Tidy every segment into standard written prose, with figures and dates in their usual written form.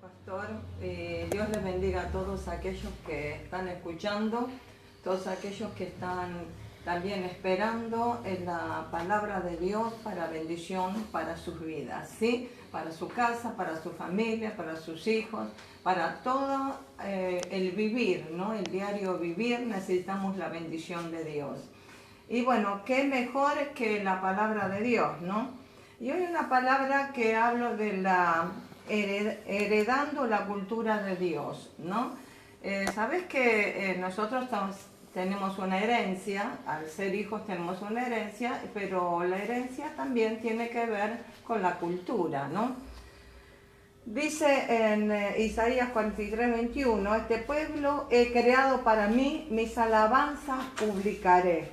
Pastor, Dios les bendiga a todos aquellos que están escuchando, todos aquellos que están también esperando en la palabra de Dios para bendición para sus vidas, ¿sí? Para su casa, para su familia, para sus hijos, para todo el vivir, ¿no? El diario vivir, necesitamos la bendición de Dios. Y bueno, qué mejor que la palabra de Dios, ¿no? Y hoy una palabra que hablo de la heredando la cultura de Dios, ¿no? Sabes que nosotros tenemos una herencia, al ser hijos tenemos una herencia, pero la herencia también tiene que ver con la cultura, ¿no? Dice en Isaías 43:21, este pueblo he creado para mí, mis alabanzas publicaré.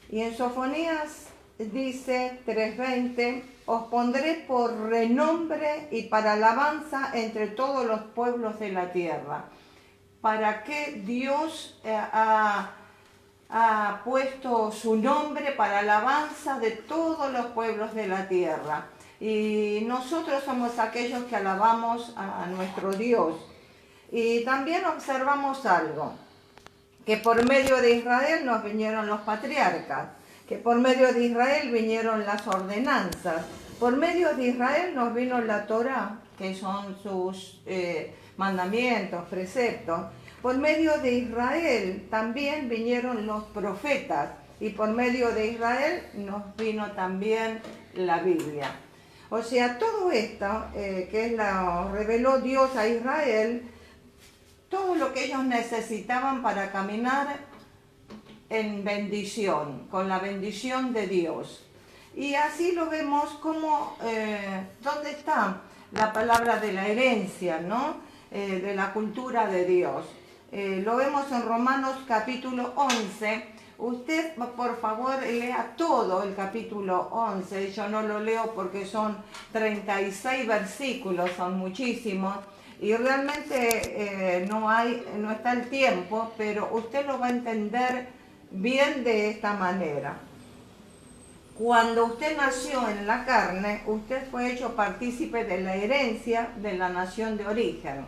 Y en Sofonías dice 3:20, os pondré por renombre y para alabanza entre todos los pueblos de la tierra. ¿Para qué Dios ha puesto su nombre para alabanza de todos los pueblos de la tierra? Y nosotros somos aquellos que alabamos a nuestro Dios. Y también observamos algo, que por medio de Israel nos vinieron los patriarcas, que por medio de Israel vinieron las ordenanzas, por medio de Israel nos vino la Torá, que son sus mandamientos, preceptos, por medio de Israel también vinieron los profetas, y por medio de Israel nos vino también la Biblia. O sea, todo esto que reveló Dios a Israel, todo lo que ellos necesitaban para caminar en bendición, con la bendición de Dios. Y así lo vemos como, ¿dónde está la palabra de la herencia, ¿no? De la cultura de Dios? Lo vemos en Romanos capítulo 11. Usted, por favor, lea todo el capítulo 11. Yo no lo leo porque son 36 versículos, son muchísimos. Y realmente no está el tiempo, pero usted lo va a entender bien de esta manera. Cuando usted nació en la carne, usted fue hecho partícipe de la herencia de la nación de origen.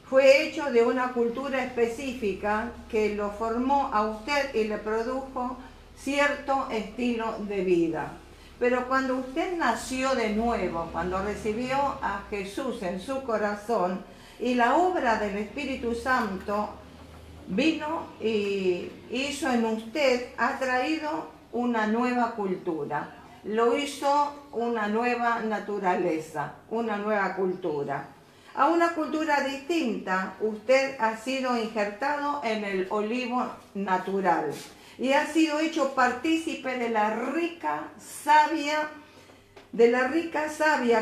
Fue hecho de una cultura específica que lo formó a usted y le produjo cierto estilo de vida. Pero cuando usted nació de nuevo, cuando recibió a Jesús en su corazón y la obra del Espíritu Santo vino y hizo en usted, ha traído una nueva cultura, lo hizo una nueva naturaleza, una nueva cultura. A una cultura distinta, usted ha sido injertado en el olivo natural y ha sido hecho partícipe de la rica savia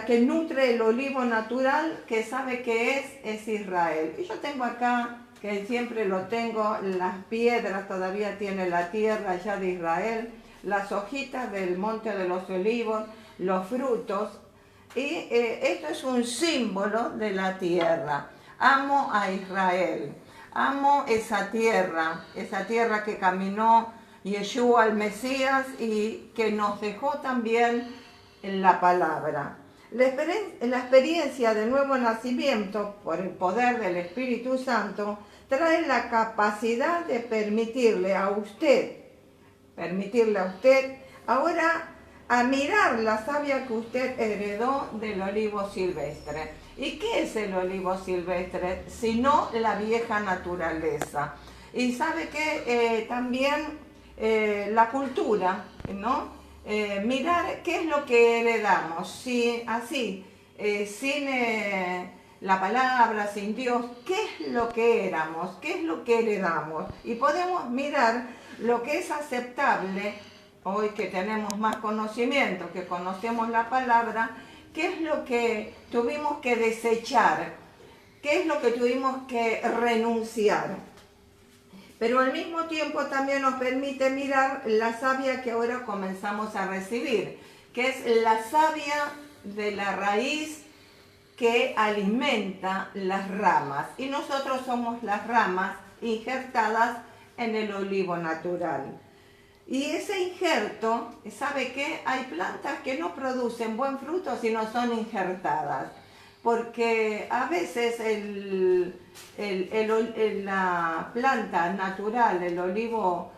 que nutre el olivo natural, que sabe que es Israel. Y yo tengo acá, que siempre lo tengo, las piedras, todavía tiene la tierra allá de Israel, las hojitas del monte de los olivos, los frutos, y esto es un símbolo de la tierra. Amo a Israel, amo esa tierra que caminó Yeshua el Mesías y que nos dejó también en la palabra. La experiencia del nuevo nacimiento por el poder del Espíritu Santo trae la capacidad de permitirle a usted ahora a mirar la savia que usted heredó del olivo silvestre. ¿Y qué es el olivo silvestre? Sino la vieja naturaleza. Y sabe que también la cultura, ¿no? Mirar qué es lo que heredamos, sin la palabra, sin Dios, qué es lo que éramos, qué es lo que heredamos. Y podemos mirar lo que es aceptable, hoy que tenemos más conocimiento, que conocemos la palabra, qué es lo que tuvimos que desechar, qué es lo que tuvimos que renunciar. Pero al mismo tiempo también nos permite mirar la savia que ahora comenzamos a recibir, que es la savia de la raíz que alimenta las ramas. Y nosotros somos las ramas injertadas en el olivo natural. Y ese injerto, ¿sabe qué? Hay plantas que no producen buen fruto si no son injertadas. porque a veces la planta natural, el olivo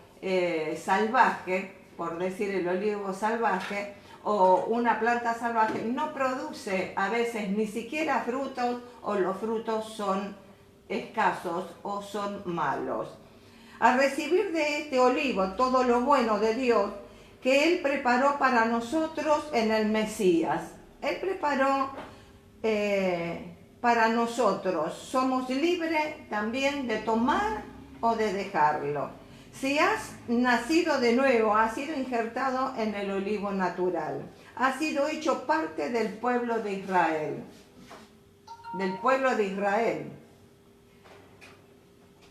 salvaje, por decir el olivo salvaje, o una planta salvaje, no produce a veces ni siquiera frutos, o los frutos son escasos o son malos. Al recibir de este olivo todo lo bueno de Dios que Él preparó para nosotros en el Mesías, Él preparó para nosotros, somos libres también de tomar o de dejarlo. Si has nacido de nuevo, has sido injertado en el olivo natural, has sido hecho parte del pueblo de Israel, del pueblo de Israel.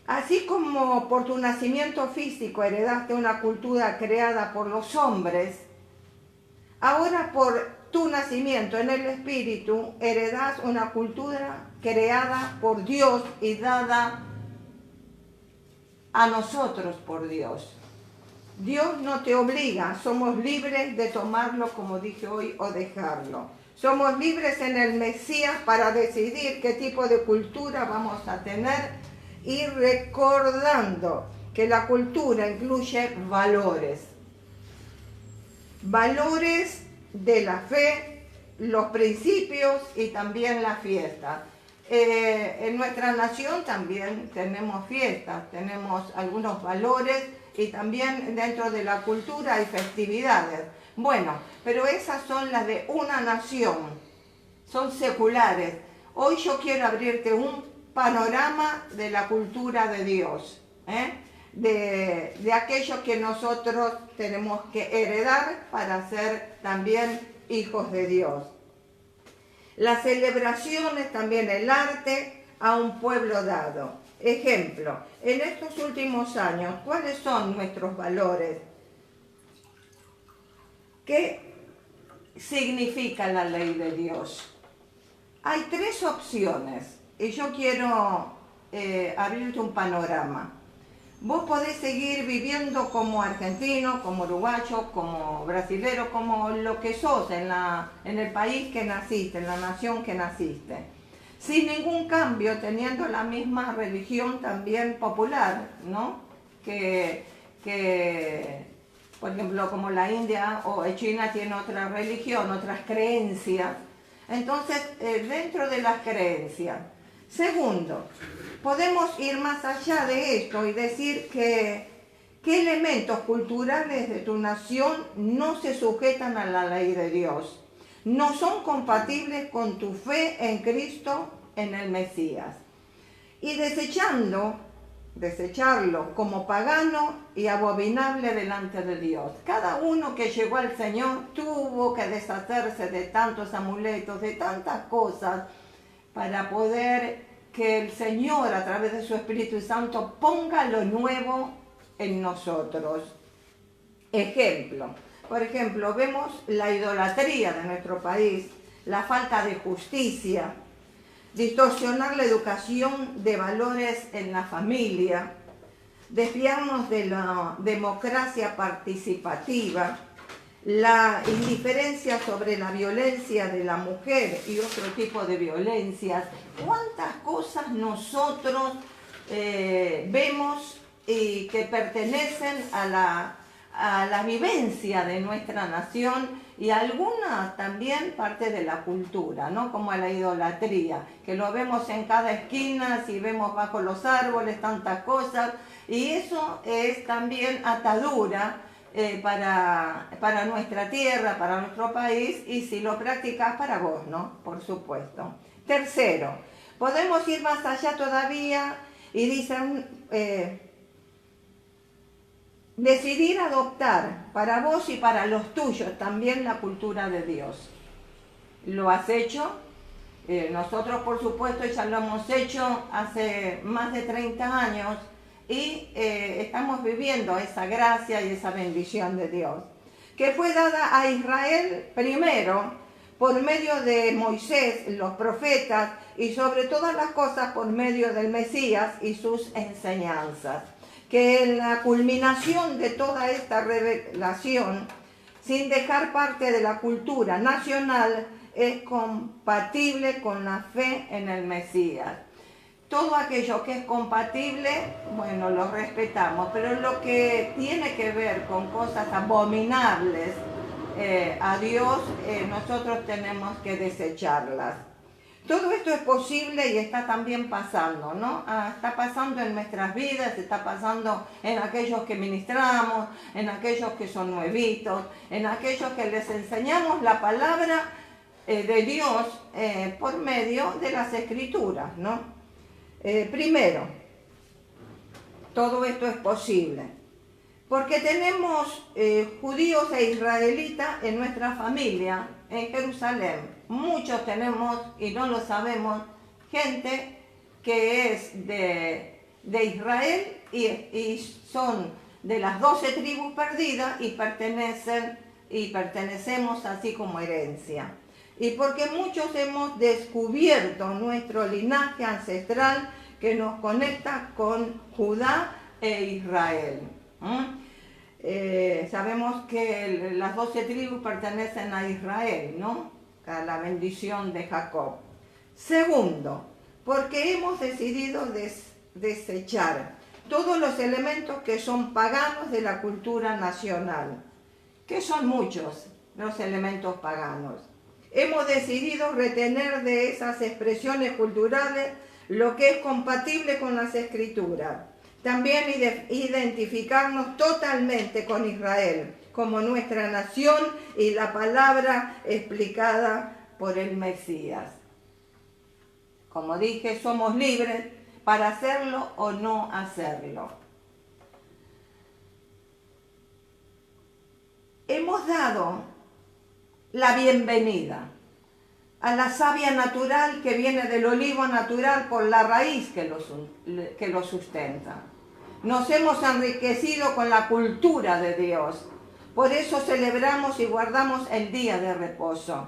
Así como por tu nacimiento físico heredaste una cultura creada por los hombres, ahora por tu nacimiento en el Espíritu heredas una cultura creada por Dios y dada a nosotros por Dios. Dios no te obliga, somos libres de tomarlo, como dije hoy, o dejarlo. Somos libres en el Mesías para decidir qué tipo de cultura vamos a tener y recordando que la cultura incluye valores. Valores de la fe, los principios y también la fiesta. En nuestra nación también tenemos fiestas, tenemos algunos valores y también dentro de la cultura hay festividades. Bueno, pero esas son las de una nación, son seculares. Hoy yo quiero abrirte un panorama de la cultura de Dios, de aquello que nosotros tenemos que heredar para ser también hijos de Dios. Las celebraciones, también el arte a un pueblo dado. Ejemplo, en estos últimos años, ¿cuáles son nuestros valores? ¿Qué significa la ley de Dios? Hay tres opciones y yo quiero abrirte un panorama. Vos podés seguir viviendo como argentino, como uruguayo, como brasilero, como lo que sos en el país que naciste, en la nación que naciste. Sin ningún cambio, teniendo la misma religión también popular, ¿no? Que por ejemplo, como la India o China tiene otra religión, otras creencias. Entonces, dentro de las creencias. Segundo, podemos ir más allá de esto y decir que qué elementos culturales de tu nación no se sujetan a la ley de Dios, no son compatibles con tu fe en Cristo, en el Mesías. Y desecharlo como pagano y abominable delante de Dios. Cada uno que llegó al Señor tuvo que deshacerse de tantos amuletos, de tantas cosas, para poder que el Señor, a través de su Espíritu Santo, ponga lo nuevo en nosotros. Ejemplo, por ejemplo, vemos la idolatría de nuestro país, la falta de justicia, distorsionar la educación de valores en la familia, desviarnos de la democracia participativa, la indiferencia sobre la violencia de la mujer y otro tipo de violencias. ¿Cuántas cosas nosotros vemos y que pertenecen a la vivencia de nuestra nación y algunas también parte de la cultura, ¿no? Como la idolatría, que lo vemos en cada esquina, si vemos bajo los árboles tantas cosas, y eso es también atadura para nuestra tierra, para nuestro país, y si lo practicas para vos, ¿no? Por supuesto. Tercero, podemos ir más allá todavía y dicen, decidir adoptar para vos y para los tuyos también la cultura de Dios. ¿Lo has hecho? Nosotros, por supuesto, ya lo hemos hecho hace más de 30 años, y estamos viviendo esa gracia y esa bendición de Dios, que fue dada a Israel primero por medio de Moisés, los profetas, y sobre todas las cosas por medio del Mesías y sus enseñanzas. Que en la culminación de toda esta revelación, sin dejar parte de la cultura nacional, es compatible con la fe en el Mesías. Todo aquello que es compatible, bueno, lo respetamos, pero lo que tiene que ver con cosas abominables a Dios, nosotros tenemos que desecharlas. Todo esto es posible y está también pasando, ¿no? Está pasando en nuestras vidas, está pasando en aquellos que ministramos, en aquellos que son nuevitos, en aquellos que les enseñamos la palabra de Dios por medio de las Escrituras, ¿no? Primero, todo esto es posible porque tenemos judíos e israelitas en nuestra familia en Jerusalén. Muchos tenemos, y no lo sabemos, gente que es de Israel y son de las 12 tribus perdidas y pertenecemos así como herencia. Y porque muchos hemos descubierto nuestro linaje ancestral que nos conecta con Judá e Israel. Sabemos que las 12 tribus pertenecen a Israel, ¿no? A la bendición de Jacob. Segundo, porque hemos decidido desechar todos los elementos que son paganos de la cultura nacional, que son muchos los elementos paganos. Hemos decidido retener de esas expresiones culturales lo que es compatible con las Escrituras. También identificarnos totalmente con Israel como nuestra nación y la palabra explicada por el Mesías. Como dije, somos libres para hacerlo o no hacerlo. Hemos dado la bienvenida a la savia natural que viene del olivo natural por la raíz que lo sustenta. Nos hemos enriquecido con la cultura de Dios. Por eso celebramos y guardamos el día de reposo.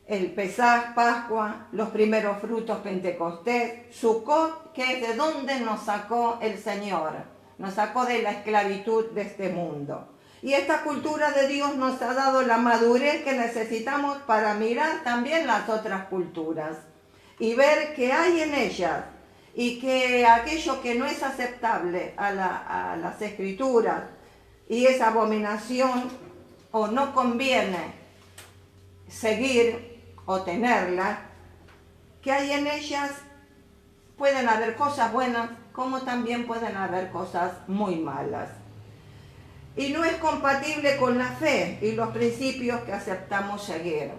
El Pesaj, Pascua, los primeros frutos, Pentecostés, Sukkot, que es de donde nos sacó el Señor. Nos sacó de la esclavitud de este mundo. Y esta cultura de Dios nos ha dado la madurez que necesitamos para mirar también las otras culturas y ver qué hay en ellas y que aquello que no es aceptable a las Escrituras y es abominación o no conviene seguir o tenerla, que hay en ellas pueden haber cosas buenas como también pueden haber cosas muy malas. Y no es compatible con la fe y los principios que aceptamos seguir.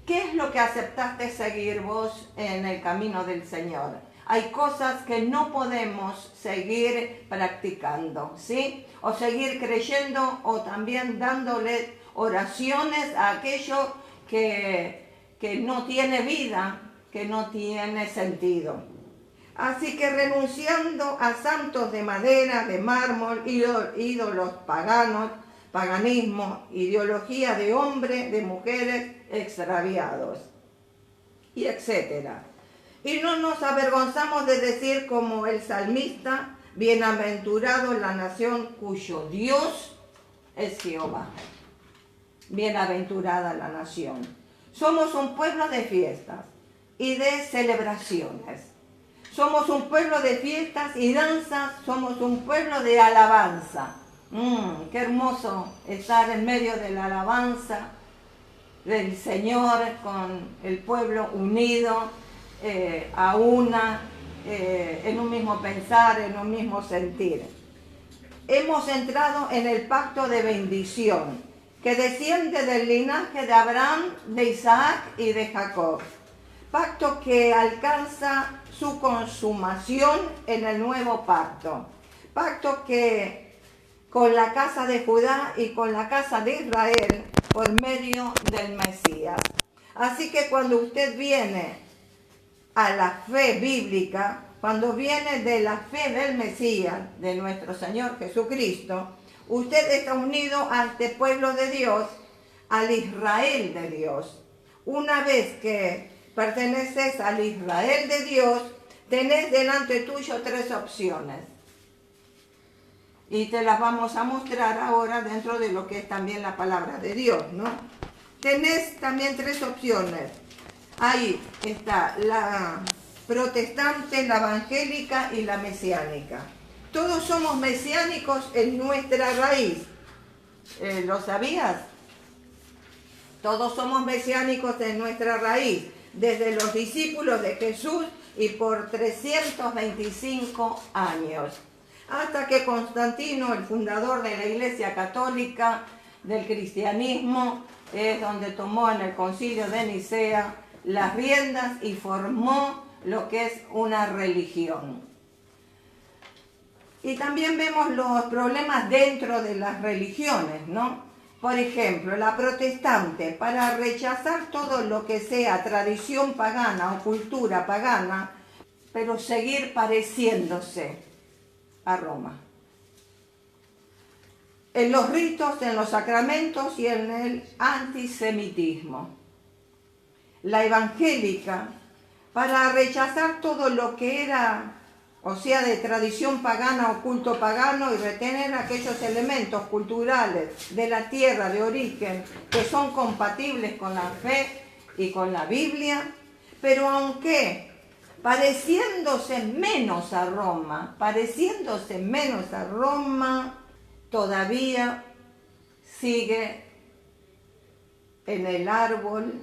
¿Qué es lo que aceptaste seguir vos en el camino del Señor? Hay cosas que no podemos seguir practicando, ¿sí? O seguir creyendo o también dándole oraciones a aquello que no tiene vida, que no tiene sentido. Así que renunciando a santos de madera, de mármol, ídolos paganos, paganismo, ideología de hombres, de mujeres extraviados, y etcétera. Y no nos avergonzamos de decir como el salmista, bienaventurado la nación cuyo Dios es Jehová. Bienaventurada la nación. Somos un pueblo de fiestas y de celebraciones. Somos un pueblo de fiestas y danzas, somos un pueblo de alabanza. Qué hermoso estar en medio de la alabanza del Señor con el pueblo unido a una, en un mismo pensar, en un mismo sentir. Hemos entrado en el pacto de bendición que desciende del linaje de Abraham, de Isaac y de Jacob. Pacto que alcanza su consumación en el nuevo pacto. Pacto que con la casa de Judá y con la casa de Israel por medio del Mesías. Así que cuando usted viene a la fe bíblica, cuando viene de la fe del Mesías, de nuestro Señor Jesucristo, usted está unido a este pueblo de Dios, al Israel de Dios. Una vez que perteneces al Israel de Dios, tenés delante tuyo 3 opciones. Y te las vamos a mostrar ahora dentro de lo que es también la palabra de Dios, ¿no? tenés también tres opciones. Ahí está la protestante, la evangélica y la mesiánica. Todos somos mesiánicos en nuestra raíz. ¿Lo sabías? Todos somos mesiánicos en nuestra raíz, desde los discípulos de Jesús y por 325 años. Hasta que Constantino, el fundador de la Iglesia Católica, del cristianismo, es donde tomó en el Concilio de Nicea las riendas y formó lo que es una religión. Y también vemos los problemas dentro de las religiones, ¿no? Por ejemplo, la protestante, para rechazar todo lo que sea tradición pagana o cultura pagana, pero seguir pareciéndose a Roma. En los ritos, en los sacramentos y en el antisemitismo. La evangélica, para rechazar todo lo que era, o sea, de tradición pagana o culto pagano, y retener aquellos elementos culturales de la tierra de origen que son compatibles con la fe y con la Biblia, pero aunque pareciéndose menos a Roma, todavía sigue en el árbol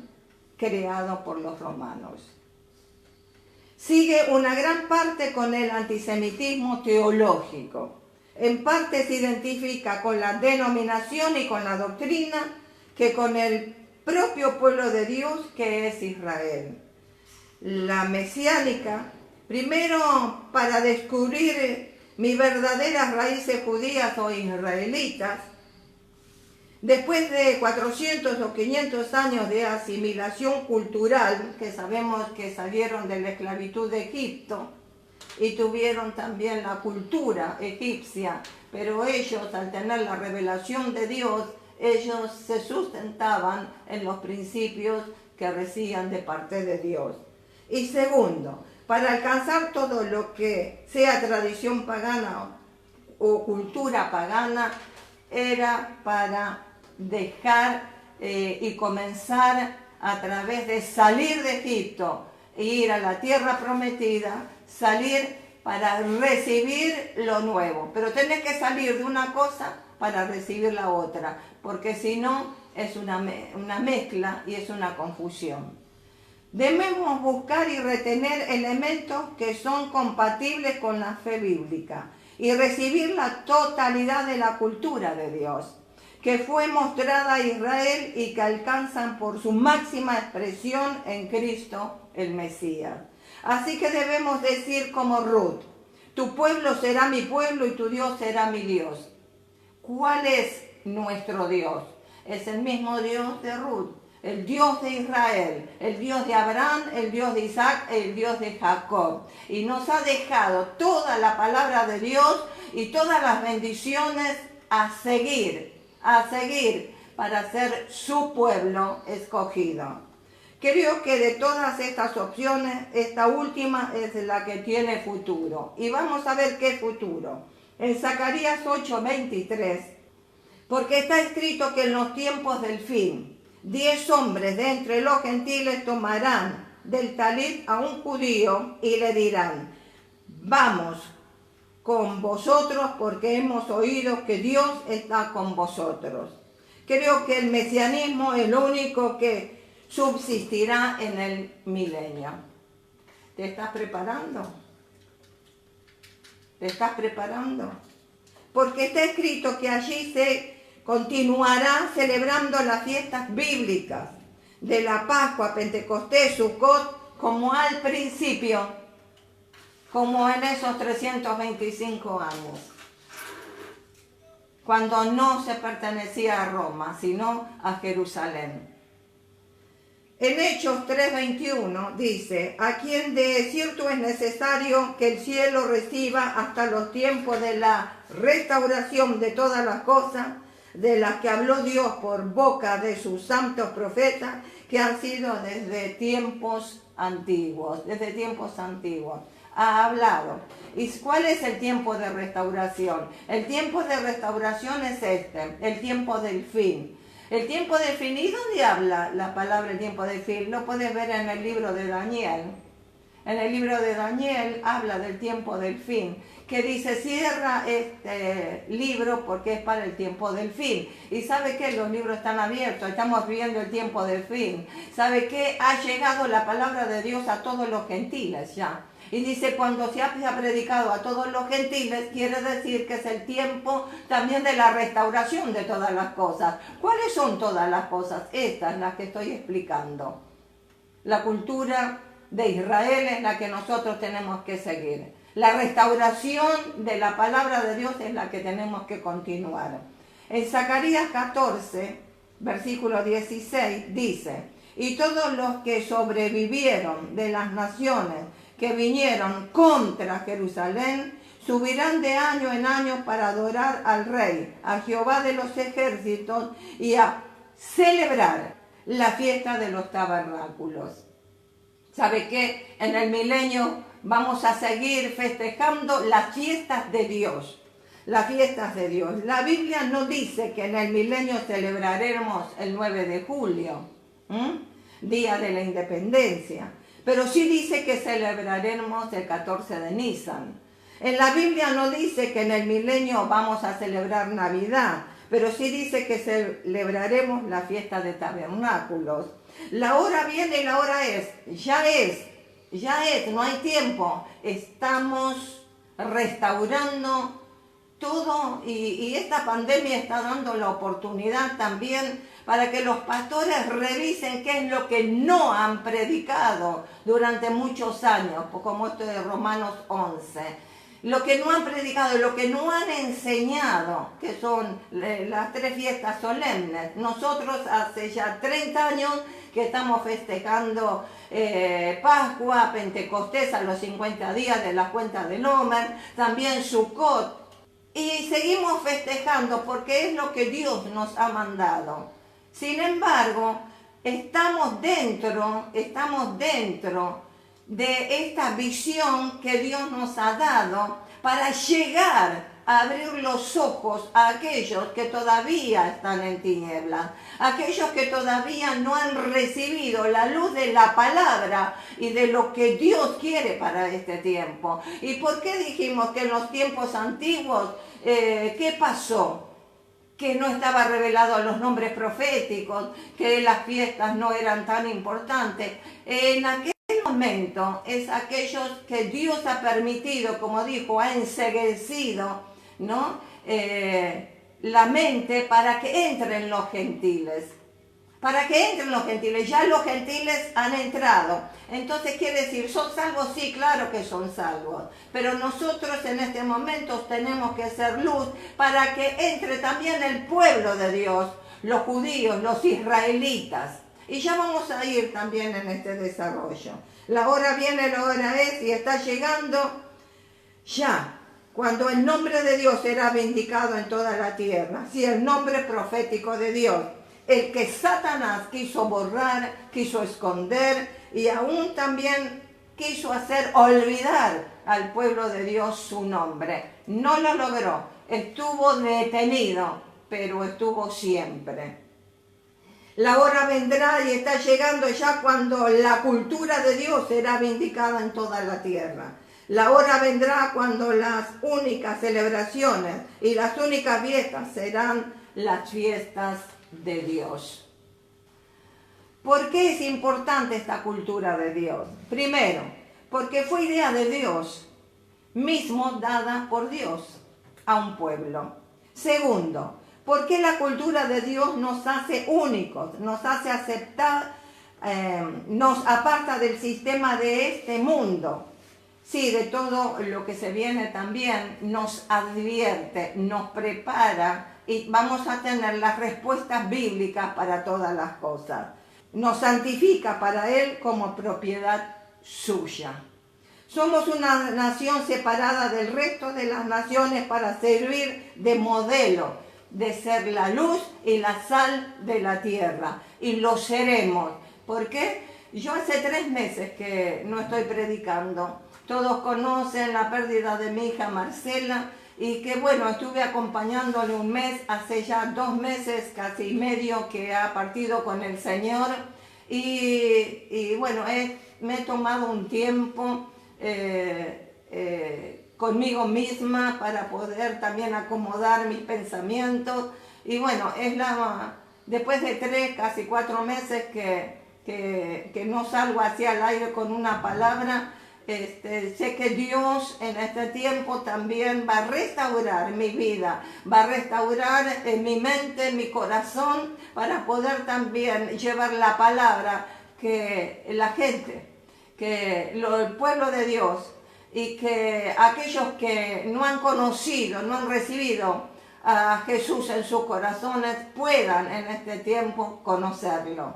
creado por los romanos. Sigue una gran parte con el antisemitismo teológico. En parte se identifica con la denominación y con la doctrina que con el propio pueblo de Dios que es Israel. La mesiánica, primero para descubrir mis verdaderas raíces judías o israelitas, después de 400 o 500 años de asimilación cultural, que sabemos que salieron de la esclavitud de Egipto y tuvieron también la cultura egipcia, pero ellos, al tener la revelación de Dios, ellos se sustentaban en los principios que recibían de parte de Dios. Y segundo, para alcanzar todo lo que sea tradición pagana o cultura pagana, era para dejar y comenzar a través de salir de Egipto e ir a la tierra prometida, salir para recibir lo nuevo. Pero tenés que salir de una cosa para recibir la otra, porque si no es una mezcla y es una confusión. Debemos buscar y retener elementos que son compatibles con la fe bíblica y recibir la totalidad de la cultura de Dios, que fue mostrada a Israel y que alcanzan por su máxima expresión en Cristo el Mesías. Así que debemos decir como Ruth: tu pueblo será mi pueblo y tu Dios será mi Dios. ¿Cuál es nuestro Dios? Es el mismo Dios de Ruth, el Dios de Israel, el Dios de Abraham, el Dios de Isaac, el Dios de Jacob. Y nos ha dejado toda la palabra de Dios y todas las bendiciones a seguir para ser su pueblo escogido. Creo que de todas estas opciones, esta última es la que tiene futuro. Y vamos a ver qué futuro. En Zacarías 8:23, porque está escrito que en los tiempos del fin, 10 hombres de entre los gentiles tomarán del talit a un judío y le dirán: vamos con vosotros porque hemos oído que Dios está con vosotros. Creo que el mesianismo es lo único que subsistirá en el milenio. ¿Te estás preparando? ¿Te estás preparando? Porque está escrito que allí se continuará celebrando las fiestas bíblicas de la Pascua, Pentecostés, Sucot, como al principio, como en esos 325 años, cuando no se pertenecía a Roma, sino a Jerusalén. En Hechos 3:21 dice: a quien de cierto es necesario que el cielo reciba hasta los tiempos de la restauración de todas las cosas, de las que habló Dios por boca de sus santos profetas, que han sido desde tiempos antiguos, ha hablado. ¿Y cuál es el tiempo de restauración? El tiempo de restauración es el tiempo del fin. El tiempo del fin, ¿y dónde habla la palabra el tiempo del fin? Lo puedes ver en el libro de Daniel. En el libro de Daniel habla del tiempo del fin, que dice, cierra este libro porque es para el tiempo del fin. ¿Y sabe qué? Los libros están abiertos, estamos viviendo el tiempo del fin. ¿Sabe qué? Ha llegado la palabra de Dios a todos los gentiles ya. Y dice, cuando se ha predicado a todos los gentiles, quiere decir que es el tiempo también de la restauración de todas las cosas. ¿Cuáles son todas las cosas? Estas, las que estoy explicando. La cultura de Israel es la que nosotros tenemos que seguir. La restauración de la palabra de Dios es la que tenemos que continuar. En Zacarías 14, versículo 16, dice, y todos los que sobrevivieron de las naciones que vinieron contra Jerusalén, subirán de año en año para adorar al Rey, a Jehová de los ejércitos, y a celebrar la fiesta de los tabernáculos. ¿Sabe qué? En el milenio vamos a seguir festejando las fiestas de Dios. Las fiestas de Dios. La Biblia no dice que en el milenio celebraremos el 9 de julio, Día de la Independencia. Pero sí dice que celebraremos el 14 de Nisan. En la Biblia no dice que en el milenio vamos a celebrar Navidad, pero sí dice que celebraremos la fiesta de tabernáculos. La hora viene y la hora es, no hay tiempo. Estamos restaurando todo y esta pandemia está dando la oportunidad también para que los pastores revisen qué es lo que no han predicado durante muchos años, como esto de Romanos 11. Lo que no han predicado, lo que no han enseñado, que son las 3 fiestas solemnes. Nosotros hace ya 30 años que estamos festejando Pascua, Pentecostés a los 50 días de la cuenta del Omer, también Sukkot. Y seguimos festejando porque es lo que Dios nos ha mandado. Sin embargo, estamos dentro de esta visión que Dios nos ha dado para llegar a abrir los ojos a aquellos que todavía están en tinieblas, aquellos que todavía no han recibido la luz de la palabra y de lo que Dios quiere para este tiempo. ¿Y por qué dijimos que en los tiempos antiguos, qué pasó? Que no estaba revelado los nombres proféticos, que las fiestas no eran tan importantes. En aquel momento es aquellos que Dios ha permitido, como dijo, ha enceguecido, ¿no? La mente para que entren los gentiles. Para que entren los gentiles. Ya los gentiles han entrado. Entonces quiere decir, ¿son salvos? Sí, claro que son salvos. Pero nosotros en este momento tenemos que ser luz para que entre también el pueblo de Dios, los judíos, los israelitas. Y ya vamos a ir también en este desarrollo. La hora viene, la hora es y está llegando ya. Cuando el nombre de Dios será vindicado en toda la tierra. Sí, el nombre profético de Dios. El que Satanás quiso borrar, quiso esconder y aún también quiso hacer olvidar al pueblo de Dios su nombre. No lo logró, estuvo detenido, pero estuvo siempre. La hora vendrá y está llegando ya cuando la cultura de Dios será vindicada en toda la tierra. La hora vendrá cuando las únicas celebraciones y las únicas fiestas serán las fiestas de Dios. ¿Por qué es importante esta cultura de Dios? Primero, porque fue idea de Dios, mismo dada por Dios a un pueblo. Segundo, porque la cultura de Dios nos hace únicos, nos hace aceptar, nos aparta del sistema de este mundo. Sí, de todo lo que se viene también nos advierte, nos prepara y vamos a tener las respuestas bíblicas para todas las cosas. Nos santifica para Él como propiedad suya. Somos una nación separada del resto de las naciones para servir de modelo, de ser la luz y la sal de la tierra. Y lo seremos. ¿Por qué? Yo hace 3 meses que no estoy predicando. Todos conocen la pérdida de mi hija Marcela y que bueno, estuve acompañándole un mes, hace ya 2 meses, casi medio, que ha partido con el Señor, y bueno, me he tomado un tiempo conmigo misma para poder también acomodar mis pensamientos, y bueno, después de 3, casi 4 meses que no salgo hacia el aire con una palabra. Sé que Dios en este tiempo también va a restaurar mi vida, va a restaurar mi mente, mi corazón, para poder también llevar la palabra que la gente, el pueblo de Dios, y que aquellos que no han conocido, no han recibido a Jesús en sus corazones, puedan en este tiempo conocerlo,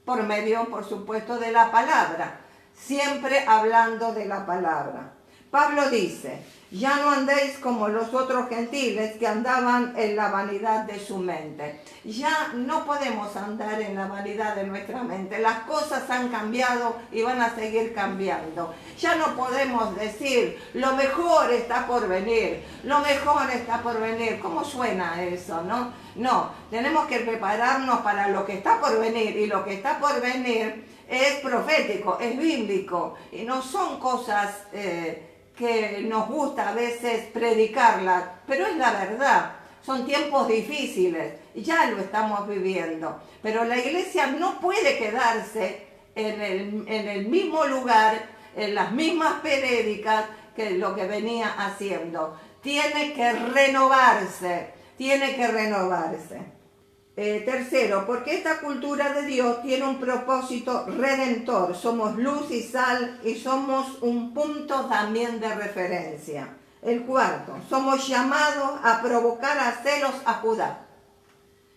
por medio, por supuesto, de la palabra. Siempre hablando de la palabra. Pablo dice, ya no andéis como los otros gentiles que andaban en la vanidad de su mente. Ya no podemos andar en la vanidad de nuestra mente. Las cosas han cambiado y van a seguir cambiando. Ya no podemos decir, lo mejor está por venir, lo mejor está por venir. ¿Cómo suena eso, no? No, tenemos que prepararnos para lo que está por venir, y lo que está por venir es profético, es bíblico, y no son cosas que nos gusta a veces predicarlas, pero es la verdad. Son tiempos difíciles, ya lo estamos viviendo, pero la iglesia no puede quedarse en el mismo lugar, en las mismas prédicas que lo que venía haciendo. Tiene que renovarse, tiene que renovarse. Tercero, porque esta cultura de Dios tiene un propósito redentor. Somos luz y sal, y somos un punto también de referencia. El cuarto, somos llamados a provocar a celos a Judá.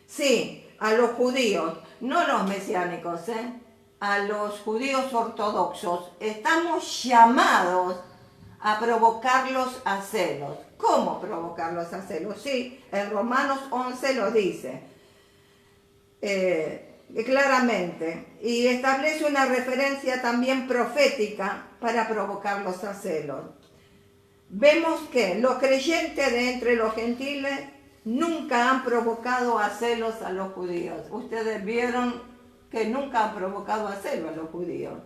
Sí, a los judíos, no los mesiánicos, a los judíos ortodoxos. Estamos llamados a provocarlos a celos. ¿Cómo provocarlos a celos? Sí, en Romanos 11 lo dice. Claramente, y establece una referencia también profética para provocarlos a celos. Vemos que los creyentes de entre los gentiles nunca han provocado a celos a los judíos. Ustedes vieron que nunca han provocado a celos a los judíos.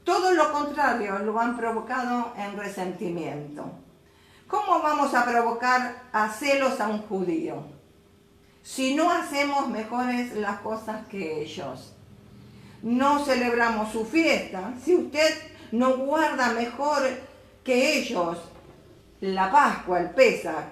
Todo lo contrario, lo han provocado en resentimiento. ¿Cómo vamos a provocar a celos a un judío si no hacemos mejores las cosas que ellos? No celebramos su fiesta. Si usted no guarda mejor que ellos la Pascua, el Pesaj,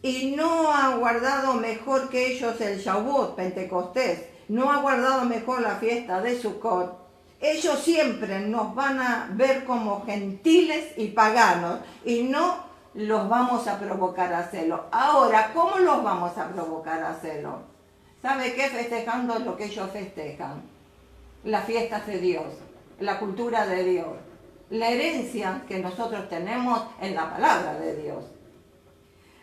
y no ha guardado mejor que ellos el Shavuot, Pentecostés, no ha guardado mejor la fiesta de Sukkot, ellos siempre nos van a ver como gentiles y paganos, y no los vamos a provocar a celo. Ahora, ¿cómo los vamos a provocar a celo? ¿Sabe qué? Festejando lo que ellos festejan. Las fiestas de Dios, la cultura de Dios, la herencia que nosotros tenemos en la palabra de Dios.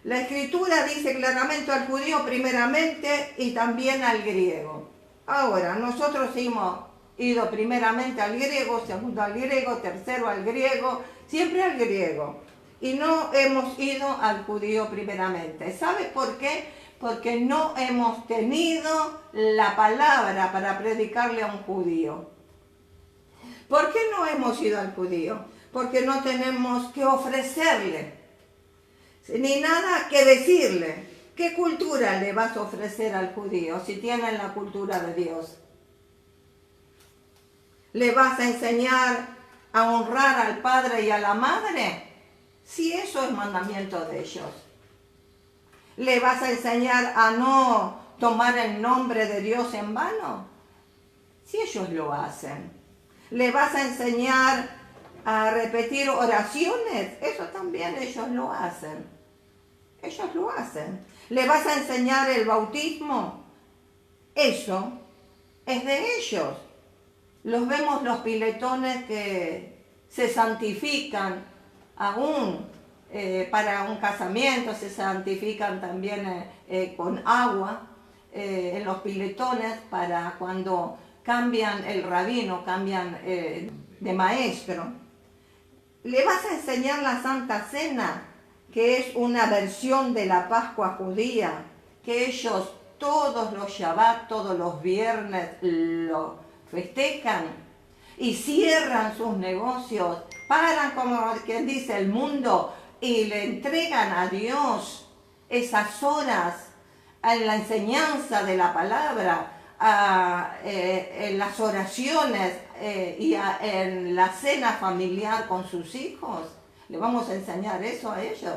La Escritura dice claramente al judío primeramente y también al griego. Ahora, nosotros hemos ido primeramente al griego, segundo al griego, tercero al griego, siempre al griego. Y no hemos ido al judío primeramente. ¿Sabe por qué? Porque no hemos tenido la palabra para predicarle a un judío. ¿Por qué no hemos ido al judío? Porque no tenemos que ofrecerle, ni nada que decirle. ¿Qué cultura le vas a ofrecer al judío si tienen la cultura de Dios? ¿Le vas a enseñar a honrar al padre y a la madre? Si eso es mandamiento de ellos. ¿Le vas a enseñar a no tomar el nombre de Dios en vano? Si ellos lo hacen. ¿Le vas a enseñar a repetir oraciones? Eso también ellos lo hacen. Ellos lo hacen. ¿Le vas a enseñar el bautismo? Eso es de ellos. Los vemos los piletones que se santifican aún para un casamiento, se santifican también con agua en los piletones para cuando cambian el rabino, cambian de maestro. ¿Le vas a enseñar la Santa Cena? que es una versión de la Pascua judía, que ellos todos los Shabbat, todos los viernes lo festejan y cierran sus negocios, paran como quien dice el mundo y le entregan a Dios esas horas en la enseñanza de la palabra, en las oraciones y en la cena familiar con sus hijos. ¿Le vamos a enseñar eso a ellos?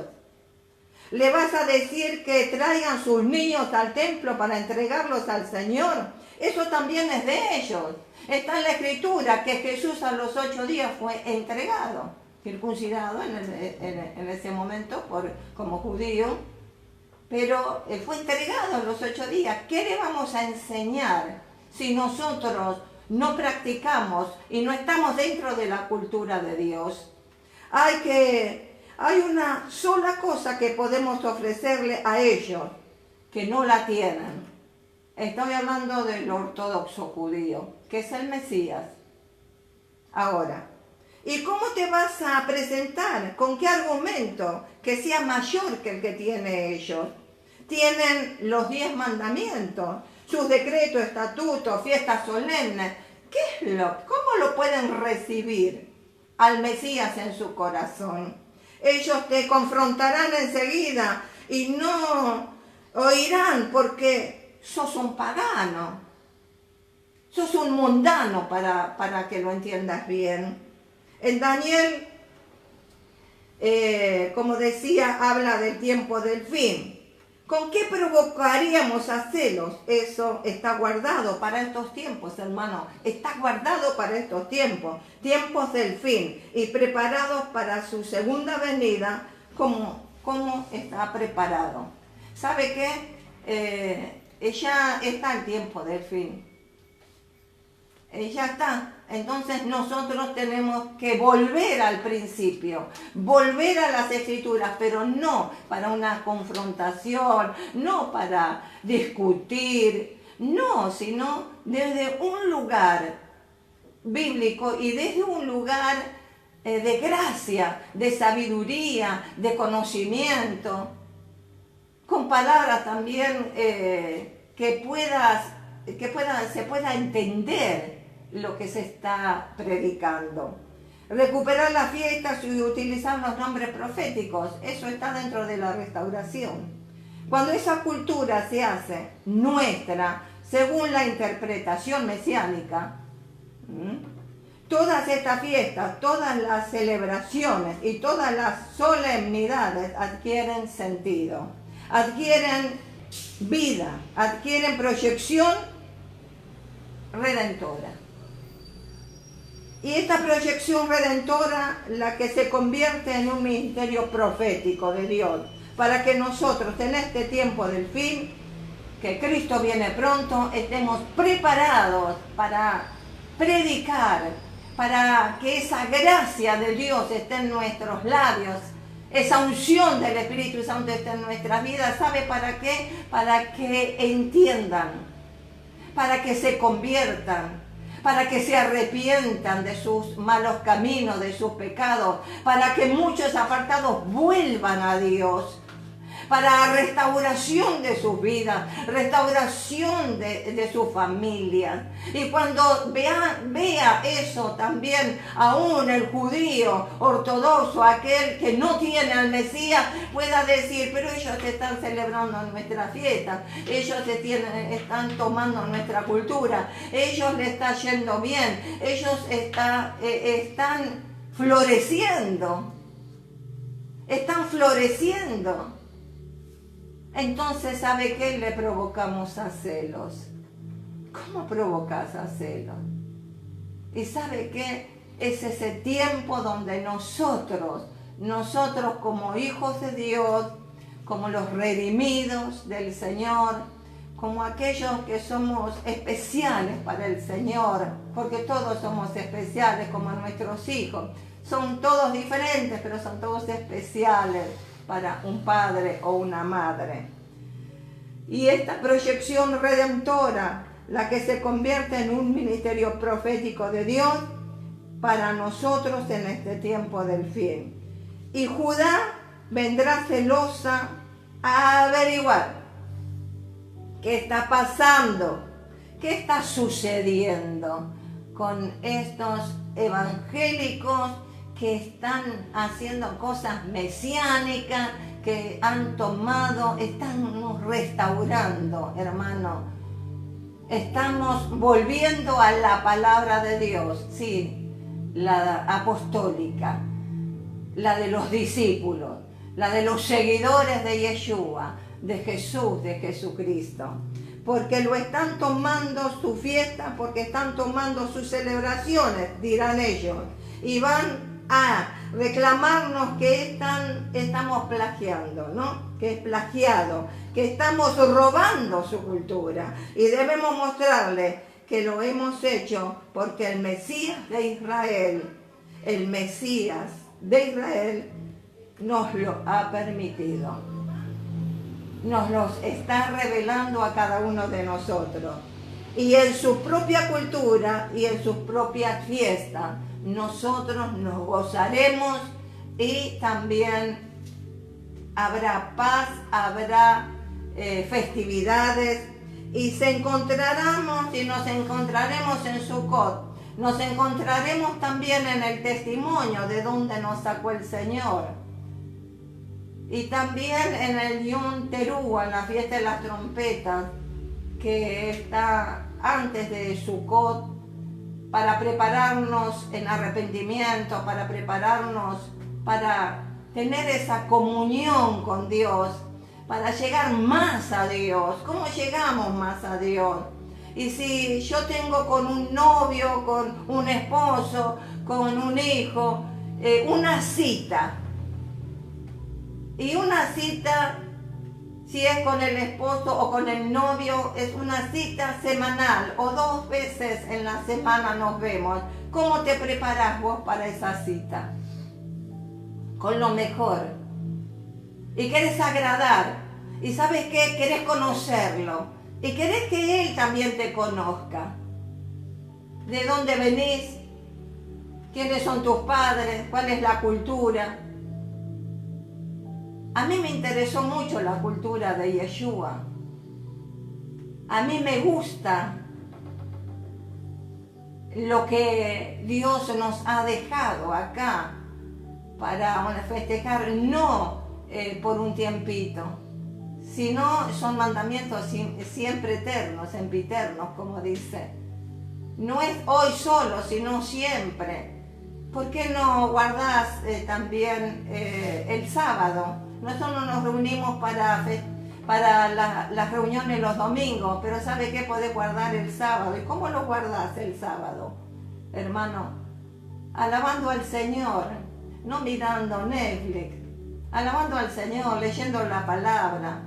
¿Le vas a decir que traigan sus niños al templo para entregarlos al Señor? Eso también es de ellos. Está en la Escritura que Jesús a los 8 días fue entregado, circuncidado en ese momento como judío, pero fue entregado a los 8 días. ¿Qué le vamos a enseñar si nosotros no practicamos y no estamos dentro de la cultura de Dios? Hay una sola cosa que podemos ofrecerle a ellos, que no la tienen. Estoy hablando del ortodoxo judío, que es el Mesías. Ahora, ¿y cómo te vas a presentar? ¿Con qué argumento que sea mayor que el que tienen ellos? Tienen los 10 mandamientos, sus decretos, estatutos, fiestas solemnes. ¿Cómo lo pueden recibir al Mesías en su corazón? Ellos te confrontarán enseguida y no oirán porque sos un pagano, sos un mundano para que lo entiendas bien. En Daniel, como decía, habla del tiempo del fin. ¿Con qué provocaríamos a celos? Eso está guardado para estos tiempos, hermano. Está guardado para estos tiempos, tiempos del fin, y preparados para su segunda venida, como está preparado. ¿Sabe qué? Ya está el tiempo del fin. Ya está. Entonces nosotros tenemos que volver al principio, volver a las Escrituras, pero no para una confrontación, no para discutir, no, sino desde un lugar bíblico y desde un lugar de gracia, de sabiduría, de conocimiento, con palabras también que se pueda entender lo que se está predicando. Recuperar las fiestas y utilizar los nombres proféticos, eso está dentro de la restauración. Cuando esa cultura se hace nuestra, según la interpretación mesiánica, todas estas fiestas, todas las celebraciones y todas las solemnidades adquieren sentido, adquieren vida, adquieren proyección redentora. Y esta proyección redentora, la que se convierte en un ministerio profético de Dios, para que nosotros en este tiempo del fin, que Cristo viene pronto, estemos preparados para predicar, para que esa gracia de Dios esté en nuestros labios, esa unción del Espíritu Santo esté en nuestras vidas. ¿Sabe para qué? Para que entiendan, para que se conviertan, para que se arrepientan de sus malos caminos, de sus pecados, para que muchos apartados vuelvan a Dios, para restauración de sus vidas, restauración de su familia. Y cuando vea eso también, aún el judío ortodoxo, aquel que no tiene al Mesías, pueda decir, pero ellos están celebrando nuestra fiesta, ellos están tomando nuestra cultura, ellos les está yendo bien, ellos están floreciendo, Entonces, ¿sabe qué? Le provocamos a celos. ¿Cómo provocas a celos? ¿Y sabe qué? Es ese tiempo donde nosotros como hijos de Dios, como los redimidos del Señor, como aquellos que somos especiales para el Señor, porque todos somos especiales como nuestros hijos. Son todos diferentes, pero son todos especiales para un padre o una madre. Y esta proyección redentora, la que se convierte en un ministerio profético de Dios para nosotros en este tiempo del fin. Y Judá vendrá celosa a averiguar qué está pasando, qué está sucediendo con estos evangélicos que están haciendo cosas mesiánicas, que han tomado, están restaurando, hermano. Estamos volviendo a la palabra de Dios, sí, la apostólica, la de los discípulos, la de los seguidores de Yeshua, de Jesús, de Jesucristo. Porque lo están tomando su fiesta, porque están tomando sus celebraciones, dirán ellos, y van a reclamarnos que estamos plagiando, ¿no? Que es plagiado, que estamos robando su cultura. Y debemos mostrarle que lo hemos hecho porque el Mesías de Israel, el Mesías de Israel, nos lo ha permitido. Nos los está revelando a cada uno de nosotros. Y en su propia cultura y en sus propias fiestas, nosotros nos gozaremos y también habrá paz, habrá festividades y nos encontraremos en Sucot. Nos encontraremos también en el testimonio de donde nos sacó el Señor. Y también en el Yom Teruah, en la fiesta de las trompetas, que está antes de Sucot, para prepararnos en arrepentimiento, para prepararnos para tener esa comunión con Dios, para llegar más a Dios. ¿Cómo llegamos más a Dios? Y si yo tengo con un novio, con un esposo, con un hijo, una cita, y una cita, si es con el esposo o con el novio, es una cita semanal o 2 veces en la semana nos vemos. ¿Cómo te preparas vos para esa cita? Con lo mejor. Y querés agradar. Y ¿sabes qué? Querés conocerlo. Y querés que él también te conozca. ¿De dónde venís? ¿Quiénes son tus padres? ¿Cuál es la cultura? A mí me interesó mucho la cultura de Yeshua. A mí me gusta lo que Dios nos ha dejado acá para festejar, no por un tiempito, sino son mandamientos siempre eternos, sempiternos, como dice. No es hoy solo, sino siempre. ¿Por qué no guardás también el sábado? Nosotros nos reunimos para las reuniones los domingos, pero ¿sabe qué? Podés guardar el sábado. ¿Y cómo lo guardás el sábado, hermano? Alabando al Señor, no mirando Netflix, alabando al Señor, leyendo la palabra,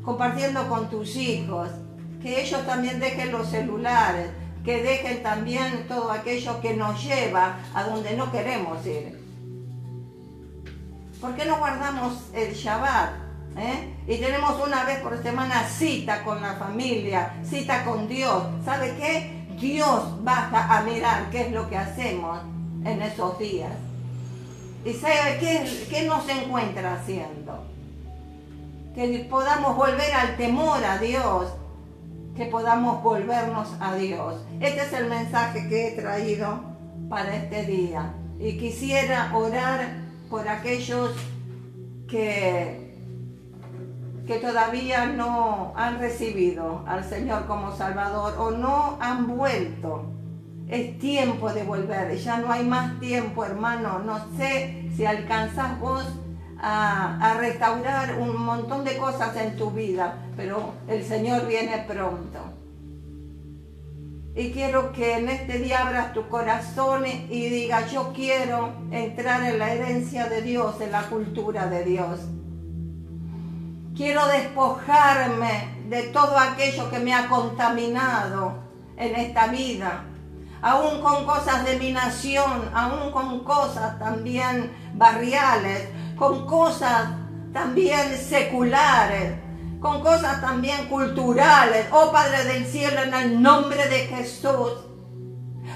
compartiendo con tus hijos, que ellos también dejen los celulares, que dejen también todo aquello que nos lleva a donde no queremos ir. ¿Por qué no guardamos el Shabbat? Y tenemos una vez por semana cita con la familia, cita con Dios. ¿Sabe qué? Dios baja a mirar qué es lo que hacemos en esos días. ¿Y sabe qué nos encuentra haciendo? Que podamos volver al temor a Dios, que podamos volvernos a Dios. Este es el mensaje que he traído para este día. Y quisiera orar por aquellos que todavía no han recibido al Señor como Salvador o no han vuelto. Es tiempo de volver, ya no hay más tiempo, hermano. No sé si alcanzás vos a restaurar un montón de cosas en tu vida, pero el Señor viene pronto. Y quiero que en este día abras tu corazón y digas, yo quiero entrar en la herencia de Dios, en la cultura de Dios. Quiero despojarme de todo aquello que me ha contaminado en esta vida, aún con cosas de mi nación, aún con cosas también barriales, con cosas también seculares, con cosas también culturales. Oh Padre del cielo, en el nombre de Jesús,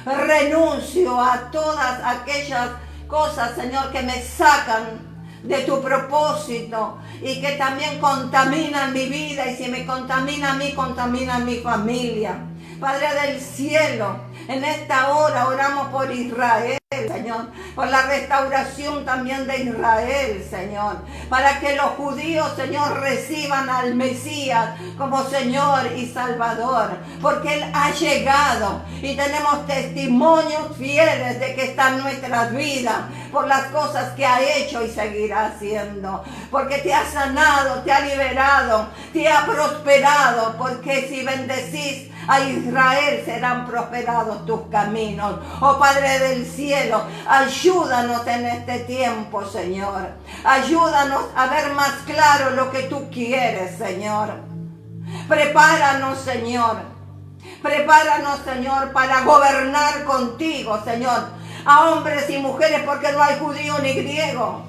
renuncio a todas aquellas cosas, Señor, que me sacan de tu propósito y que también contaminan mi vida, y si me contamina a mí, contamina a mi familia. Padre del cielo, en esta hora oramos por Israel, Señor, por la restauración también de Israel, Señor, para que los judíos, Señor, reciban al Mesías como Señor y Salvador, porque Él ha llegado y tenemos testimonios fieles de que está en nuestras vidas por las cosas que ha hecho y seguirá haciendo, porque te ha sanado, te ha liberado, te ha prosperado, porque si bendecís a Israel serán prosperados tus caminos. Oh Padre del cielo, ayúdanos en este tiempo, Señor. Ayúdanos a ver más claro lo que tú quieres, Señor. Prepáranos, Señor. Prepáranos, Señor, para gobernar contigo, Señor. A hombres y mujeres, porque no hay judío ni griego,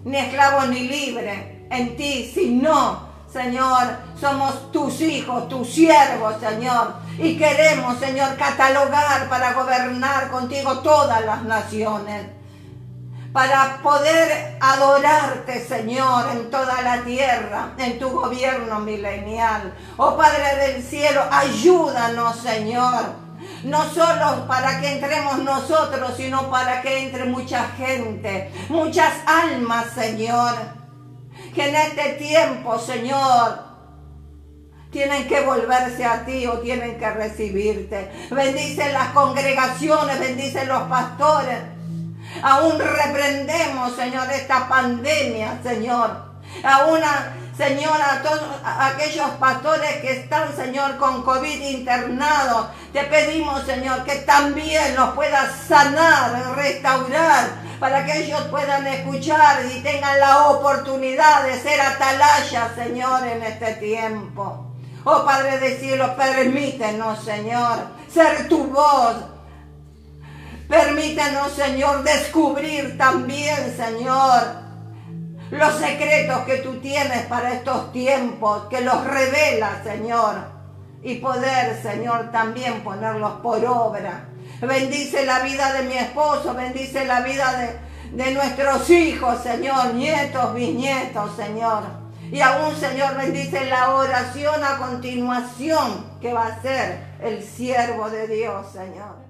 ni esclavo ni libre en ti, sino, Señor, somos tus hijos, tus siervos, Señor. Y queremos, Señor, catalogar para gobernar contigo todas las naciones. Para poder adorarte, Señor, en toda la tierra, en tu gobierno milenial. Oh Padre del cielo, ayúdanos, Señor. No solo para que entremos nosotros, sino para que entre mucha gente, muchas almas, Señor, que en este tiempo, Señor, tienen que volverse a ti o tienen que recibirte. Bendice las congregaciones, bendice los pastores. Aún reprendemos, Señor, esta pandemia, Señor. Aún, Señor, a todos aquellos pastores que están, Señor, con COVID internados, te pedimos, Señor, que también los puedas sanar, restaurar, para que ellos puedan escuchar y tengan la oportunidad de ser atalayas, Señor, en este tiempo. Oh Padre del cielo, permítenos, Señor, ser tu voz. Permítenos, Señor, descubrir también, Señor, los secretos que tú tienes para estos tiempos, que los revelas, Señor, y poder, Señor, también ponerlos por obra. Bendice la vida de mi esposo, bendice la vida de nuestros hijos, Señor, nietos, bisnietos, Señor. Y aún, Señor, bendice la oración a continuación que va a ser el siervo de Dios, Señor.